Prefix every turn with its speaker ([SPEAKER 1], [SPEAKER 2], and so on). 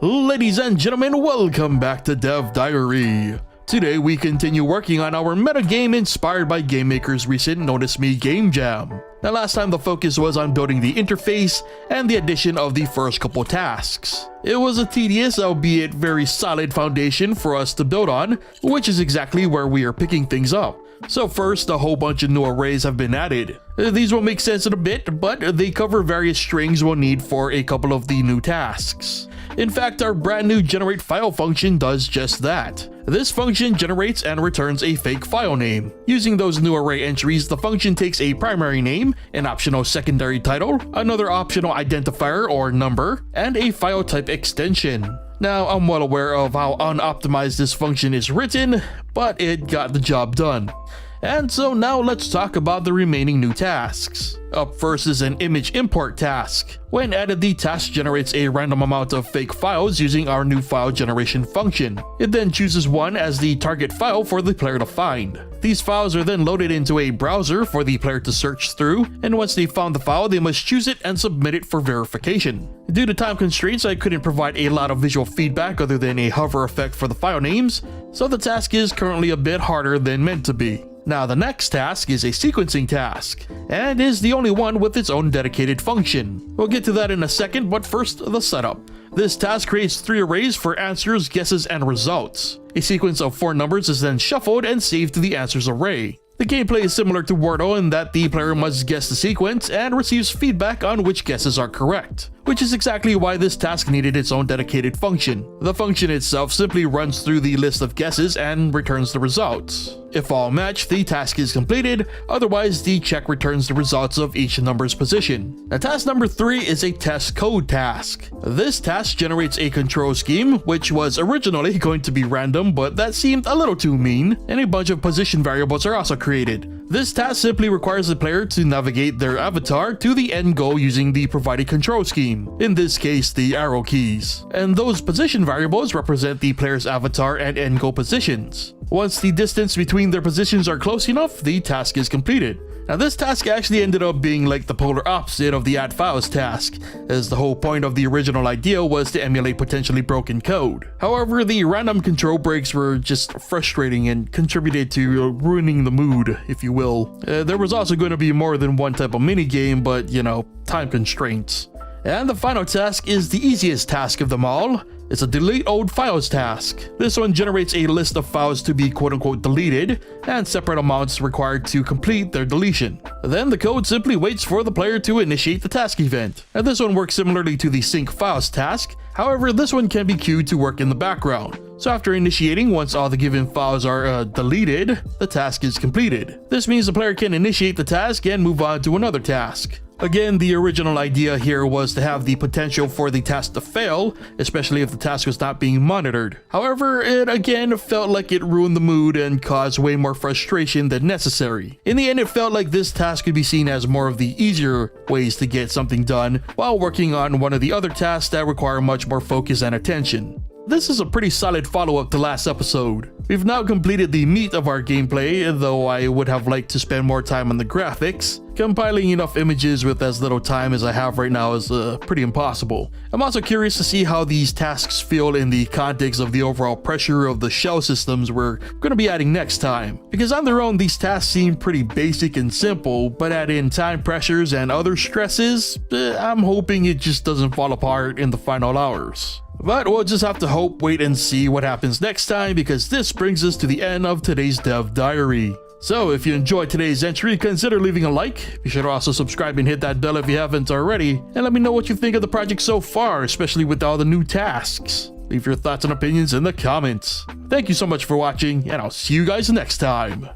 [SPEAKER 1] Ladies and gentlemen, welcome back to Dev Diary. Today we continue working on our metagame inspired by GameMaker's recent Notice Me game jam. Now last time the focus was on building the interface and the addition of the first couple tasks. It was a tedious, albeit very solid foundation for us to build on, which is exactly where we are picking things up. So first, a whole bunch of new arrays have been added. These will make sense in a bit, but they cover various strings we'll need for a couple of the new tasks. In fact, our brand new generate file function does just that. This function generates and returns a fake file name. Using those new array entries, the function takes a primary name, an optional secondary title, another optional identifier or number, and a file type extension. Now, I'm well aware of how unoptimized this function is written, but it got the job done. And so now let's talk about the remaining new tasks. Up first is an image import task. When added, the task generates a random amount of fake files using our new file generation function. It then chooses one as the target file for the player to find. These files are then loaded into a browser for the player to search through, and once they found the file, they must choose it and submit it for verification. Due to time constraints, I couldn't provide a lot of visual feedback other than a hover effect for the file names, so the task is currently a bit harder than meant to be. Now the next task is a sequencing task, and is the only one with its own dedicated function. We'll get to that in a second, but first the setup. This task creates 3 arrays for answers, guesses, and results. A sequence of 4 numbers is then shuffled and saved to the answers array. The gameplay is similar to Wordle in that the player must guess the sequence and receives feedback on which guesses are correct, which is exactly why this task needed its own dedicated function. The function itself simply runs through the list of guesses and returns the results. If all match, the task is completed, otherwise the check returns the results of each number's position. Now, task number 3 is a test code task. This task generates a control scheme, which was originally going to be random, but that seemed a little too mean, and a bunch of position variables are also created. This task simply requires the player to navigate their avatar to the end goal using the provided control scheme, in this case the arrow keys, and those position variables represent the player's avatar and end goal positions. Once the distance between their positions are close enough, the task is completed. Now this task actually ended up being like the polar opposite of the add files task, as the whole point of the original idea was to emulate potentially broken code. However, the random control breaks were just frustrating and contributed to ruining the mood, if you will. There was also going to be more than one type of minigame, but you know, time constraints. And the final task is the easiest task of them all. It's a delete old files task. This one generates a list of files to be quote-unquote deleted and separate amounts required to complete their deletion. Then the code simply waits for the player to initiate the task event. And this one works similarly to the sync files task. However, this one can be queued to work in the background. So after initiating, once all the given files are deleted, the task is completed. This means the player can initiate the task and move on to another task. Again, the original idea here was to have the potential for the task to fail, especially if the task was not being monitored. However, it again felt like it ruined the mood and caused way more frustration than necessary. In the end, it felt like this task could be seen as more of the easier ways to get something done while working on one of the other tasks that require much more focus and attention. This is a pretty solid follow-up to last episode. We've now completed the meat of our gameplay, though I would have liked to spend more time on the graphics. Compiling enough images with as little time as I have right now is pretty impossible. I'm also curious to see how these tasks feel in the context of the overall pressure of the shell systems we're going to be adding next time. Because on their own, these tasks seem pretty basic and simple, but add in time pressures and other stresses, I'm hoping it just doesn't fall apart in the final hours. But we'll just have to hope, wait, and see what happens next time, because this brings us to the end of today's Dev Diary. So if you enjoyed today's entry, consider leaving a like. Be sure to also subscribe and hit that bell if you haven't already, and let me know what you think of the project so far, especially with all the new tasks. Leave your thoughts and opinions in the comments. Thank you so much for watching, and I'll see you guys next time.